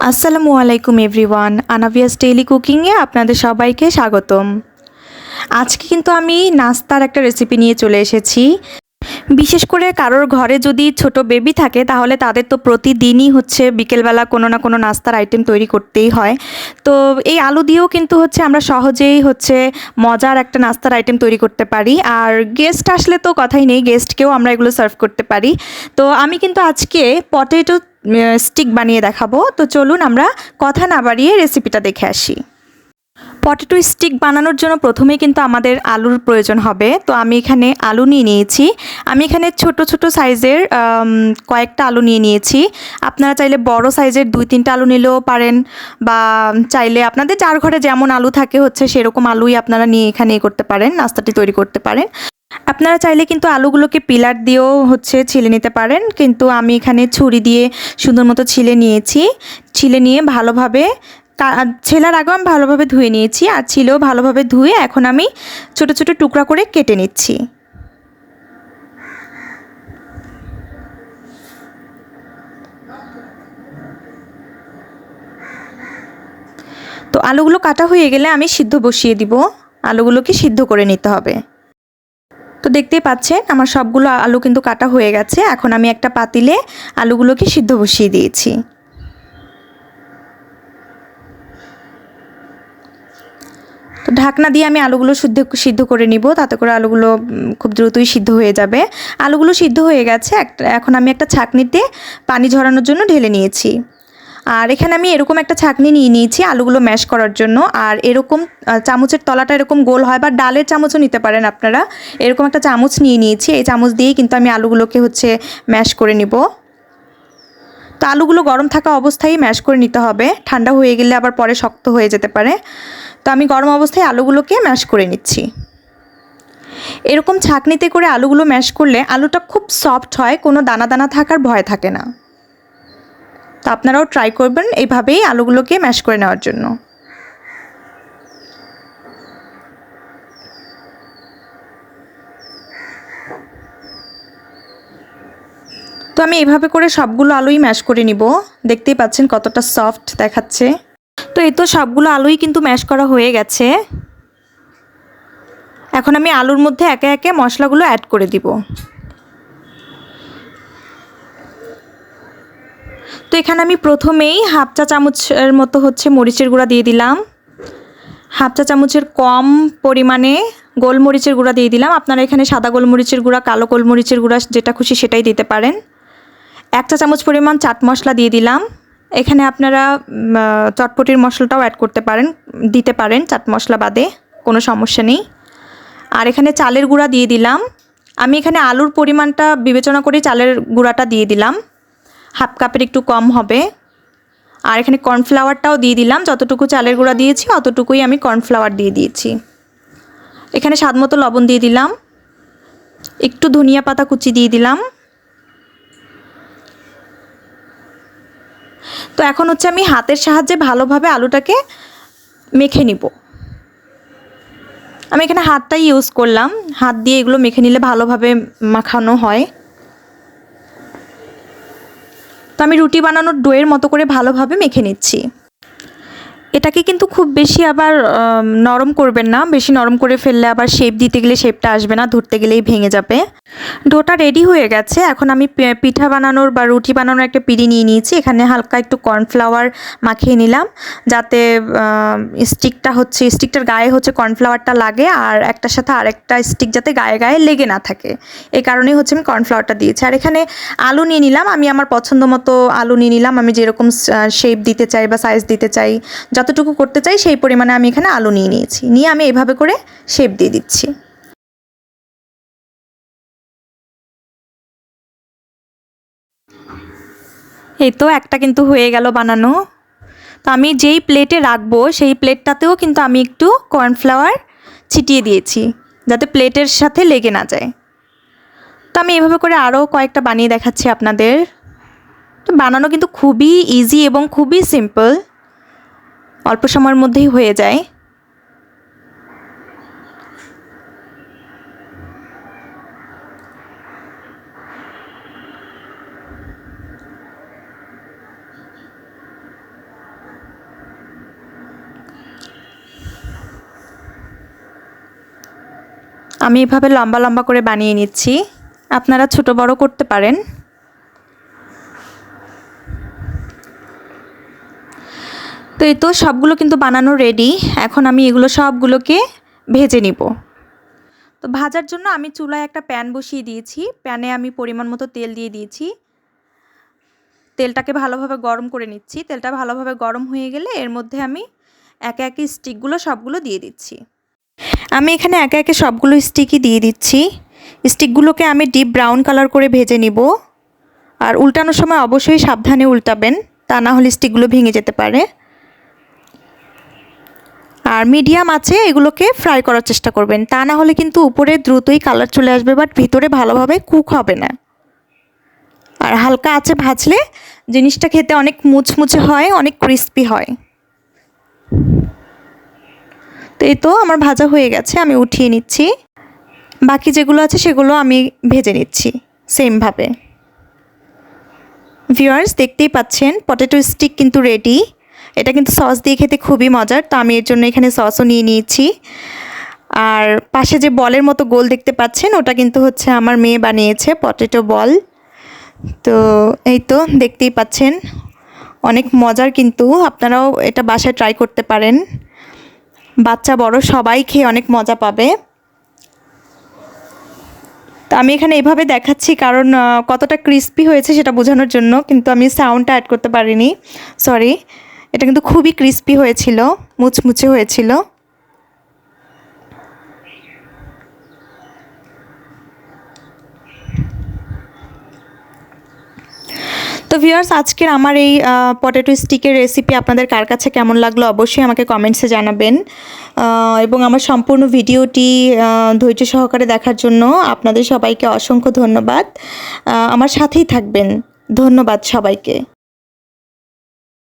আসসালামু আলাইকুম everyone, আনাভিয়াস daily কুকিংয়ে আপনাদের সবাইকে স্বাগতম। আজকে কিন্তু আমি নাস্তার একটা রেসিপি নিয়ে চলে এসেছি। বিশেষ করে কারোর ঘরে যদি ছোট বেবি থাকে তাহলে তাদের তো প্রতিদিনই হচ্ছে বিকেলবেলা কোনো না কোনো নাস্তার আইটেম তৈরি করতেই হয়। তো এই আলু দিয়েও কিন্তু হচ্ছে আমরা সহজেই হচ্ছে মজার একটা নাস্তার আইটেম তৈরি করতে পারি। আর গেস্ট আসলে তো কথাই নেই, গেস্টকেও আমরা এগুলো সার্ভ করতে পারি। তো আমি কিন্তু আজকে পটেটো স্টিক বানিয়ে দেখাবো। তো চলুন আমরা কথা না বাড়িয়ে রেসিপিটা দেখে আসি। পটেটো স্টিক বানানোর জন্য প্রথমেই কিন্তু আমাদের আলুর প্রয়োজন হবে। তো আমি এখানে আলু নিয়ে নিয়েছি। আমি এখানে ছোট ছোট সাইজের কয়েকটা আলু নিয়ে নিয়েছি। আপনারা চাইলে বড় সাইজের 2-3টা আলু নিলেও পারেন, বা চাইলে আপনাদের যার ঘরে যেমন আলু থাকে হচ্ছে সেরকম আলুই আপনারা নিয়ে এখানে করতে পারেন, নাস্তাটি তৈরি করতে পারেন। আপনারা চাইলে কিন্তু আলুগুলোকে পিলার দিয়েও হচ্ছে ছিলে নিতে পারেন, কিন্তু আমি এখানে ছুরি দিয়ে সুন্দর মতো ছিলে নিয়েছি। ছিলে নিয়ে ভালোভাবে ছেলার আগেও আমি ভালোভাবে ধুয়ে নিয়েছি, আর ছিলেও ভালোভাবে ধুয়ে এখন আমি ছোট ছোট টুকরা করে কেটে নিচ্ছি। তো আলুগুলো কাটা হয়ে গেলে আমি সিদ্ধ বসিয়ে দিব। আলুগুলোকে সিদ্ধ করে নিতে হবে। তো দেখতেই পাচ্ছেন আমার সবগুলো আলু কিন্তু কাটা হয়ে গেছে। এখন আমি একটা পাতিলে আলুগুলোকে সিদ্ধ বসিয়ে দিয়েছি। তো ঢাকনা দিয়ে আমি আলুগুলো সিদ্ধ করে নিব, তাতে করে আলুগুলো খুব দ্রুতই সিদ্ধ হয়ে যাবে। আলুগুলো সিদ্ধ হয়ে গেছে। এখন আমি একটা ছাঁকনিতে পানি ঝরানোর জন্য ঢেলে নিয়েছি। আর এখানে আমি এরকম একটা ছাঁকনি নিয়ে নিয়েছি আলুগুলো ম্যাশ করার জন্য। আর এরকম চামচের তলাটা এরকম গোল হয়, বা ডালের চামচও নিতে পারেন আপনারা। এরকম একটা চামচ নিয়ে নিয়েছি। এই চামচ দিয়েই কিন্তু আমি আলুগুলোকে হচ্ছে ম্যাশ করে নিব। তো আলুগুলো গরম থাকা অবস্থায় ম্যাশ করে নিতে হবে, ঠান্ডা হয়ে গেলে আবার পরে শক্ত হয়ে যেতে পারে। তো আমি গরম অবস্থায় আলুগুলোকে ম্যাশ করে নিচ্ছি। এরকম ছাঁকনিতে করে আলুগুলো ম্যাশ করলে আলুটা খুব সফট হয়, কোনো দানা দানা থাকার ভয় থাকে না। তো আপনারাও ট্রাই করবেন এইভাবেই আলুগুলোকে ম্যাশ করে নেওয়ার জন্য। তো আমি এইভাবে করে সবগুলো আলুই ম্যাশ করে নিব। দেখতেই পাচ্ছেন কতটা সফট দেখাচ্ছে। তো এই তো সবগুলো আলুই কিন্তু ম্যাশ করা হয়ে গেছে। এখন আমি আলুর মধ্যে একে একে মশলাগুলো অ্যাড করে দিব। তো এখানে আমি প্রথমেই হাফ চা চামচের মতো হচ্ছে মরিচের গুঁড়া দিয়ে দিলাম। হাফ চা চামচের কম পরিমাণে গোলমরিচের গুঁড়া দিয়ে দিলাম। আপনারা এখানে সাদা গোলমরিচের গুঁড়া, কালো গোলমরিচের গুঁড়া যেটা খুশি সেটাই দিতে পারেন। 1 চা চামচ পরিমাণ চাট মশলা দিয়ে দিলাম। এখানে আপনারা চটপটির মশলাটাও অ্যাড করতে পারেন, দিতে পারেন চাট মশলা বাদে, কোনো সমস্যা নেই। আর এখানে চালের গুঁড়া দিয়ে দিলাম। আমি এখানে আলুর পরিমাণটা বিবেচনা করে চালের গুঁড়াটা দিয়ে দিলাম, হাফ কাপের একটু কম হবে। আর এখানে কর্নফ্লাওয়ারটাও দিয়ে দিলাম, যতটুকু চালের গুঁড়া দিয়েছি অতটুকুই আমি কর্নফ্লাওয়ার দিয়ে দিয়েছি। এখানে স্বাদমতো লবণ দিয়ে দিলাম, একটু ধনিয়া পাতা কুচি দিয়ে দিলাম। তো এখন হচ্ছে আমি হাতের সাহায্যে ভালোভাবে আলুটাকে মেখে নিব। আমি এখানে হাতটাই ইউজ করলাম, হাত দিয়ে এগুলো মেখে নিলে ভালোভাবে মাখানো হয়। তো আমি রুটি বানানোর ডোয়ের মতো করে ভালোভাবে মেখে নিচ্ছি। এটাকে কিন্তু খুব বেশি আবার নরম করবেন না, বেশি নরম করে ফেললে আবার শেপ দিতে গেলে শেপটা আসবে না, ধরতে গেলেই ভেঙে যাবে। ডোটা রেডি হয়ে গেছে। এখন আমি পিঠা বানানোর বা রুটি বানানোর একটা পিঁড়ি নিয়ে নিয়েছি। এখানে হালকা একটু কর্নফ্লাওয়ার মাখিয়ে নিলাম, যাতে স্টিকটার গায়ে হচ্ছে কর্নফ্লাওয়ারটা লাগে, আর একটার সাথে আরেকটা স্টিক যাতে গায়ে গায়ে লেগে না থাকে, এই কারণেই হচ্ছে আমি কর্নফ্লাওয়ারটা দিয়েছি। আর এখানে আলু নিয়ে নিলাম, আমি আমার পছন্দ মতো আলু নিয়ে নিলাম। আমি যেরকম শেপ দিতে চাই বা সাইজ দিতে চাই, যতটুকু করতে চাই সেই পরিমাণে আমি এখানে আলু নিয়ে নিয়েছি। নিয়ে আমি এভাবে করে শেপ দিয়ে দিচ্ছি। এই তো একটা কিন্তু হয়ে গেল বানানো। তো আমি যেই প্লেটে রাখবো সেই প্লেটটাতেও কিন্তু আমি একটু কর্নফ্লাওয়ার ছিটিয়ে দিয়েছি, যাতে প্লেটের সাথে লেগে না যায়। তো আমি এভাবে করে আরও কয়েকটা বানিয়ে দেখাচ্ছি আপনাদের। তো বানানো কিন্তু খুবই ইজি এবং খুবই সিম্পল, অল্প সময়ের মধ্যেই হয়ে যায়। আমি এভাবে লম্বা লম্বা করে বানিয়ে নিচ্ছি, আপনারা ছোট বড় করতে পারেন। তো এই তো সবগুলো কিন্তু বানানো রেডি। এখন আমি এগুলো সবগুলোকে ভেজে নিব। তো ভাজার জন্য আমি চুলায় একটা প্যান বসিয়ে দিয়েছি। প্যানে আমি পরিমাণ মতো তেল দিয়ে দিয়েছি। তেলটাকে ভালোভাবে গরম করে নিচ্ছি। তেলটা ভালোভাবে গরম হয়ে গেলে এর মধ্যে আমি একে একে স্টিকগুলো সবগুলো দিয়ে দিচ্ছি। আমি এখানে একে একে সবগুলো স্টিকই দিয়ে দিচ্ছি। স্টিকগুলোকে আমি ডিপ ব্রাউন কালার করে ভেজে নিব। আর উল্টানোর সময় অবশ্যই সাবধানে উল্টাবেন, তা না হলে স্টিকগুলো ভেঙে যেতে পারে। আর মিডিয়াম আছে এগুলোকে ফ্রাই করার চেষ্টা করবেন, তা না হলে কিন্তু উপরে দ্রুতই কালার চলে আসবে, বাট ভিতরে ভালোভাবে কুক হবে না। আর হালকা আছে ভাজলে জিনিসটা খেতে অনেক মুচমুচে হয়, অনেক ক্রিস্পি হয়। তো এই তো আমার ভাজা হয়ে গেছে, আমি উঠিয়ে নিচ্ছি। বাকি যেগুলো আছে সেগুলো আমি ভেজে নিচ্ছি সেমভাবে। ভিউয়ার্স, দেখতেই পাচ্ছেন পটেটো স্টিক কিন্তু রেডি। এটা কিন্তু সস দিয়ে খেতে খুবই মজার, তো আমি এর জন্য এখানে সসও নিয়ে নিয়েছি। আর পাশে যে বলের মতো গোল দেখতে পাচ্ছেন ওটা কিন্তু হচ্ছে আমার মেয়ে বানিয়েছে, পটেটো বল। তো এই তো দেখতেই পাচ্ছেন অনেক মজার, কিন্তু আপনারাও এটা বাসায় ট্রাই করতে পারেন। বাচ্চা বড় সবাই খেয়ে অনেক মজা পাবে। তো আমি এখানে এভাবে দেখাচ্ছি কারণ কতটা ক্রিস্পি হয়েছে সেটা বোঝানোর জন্য, কিন্তু আমি সাউন্ডটা অ্যাড করতে পারিনি, সরি। এটা কিন্তু খুবই ক্রিস্পি হয়েছিল, মুচমুচে হয়েছিল। তো ভিউয়ার্স, আজকের আমার এই পটেটো স্টিকের রেসিপি আপনাদের কার কাছে কেমন লাগলো অবশ্যই আমাকে কমেন্টসে জানাবেন। এবং আমার সম্পূর্ণ ভিডিওটি ধৈর্য সহকারে দেখার জন্য আপনাদের সবাইকে অসংখ্য ধন্যবাদ। আমার সাথেই থাকবেন। ধন্যবাদ সবাইকে।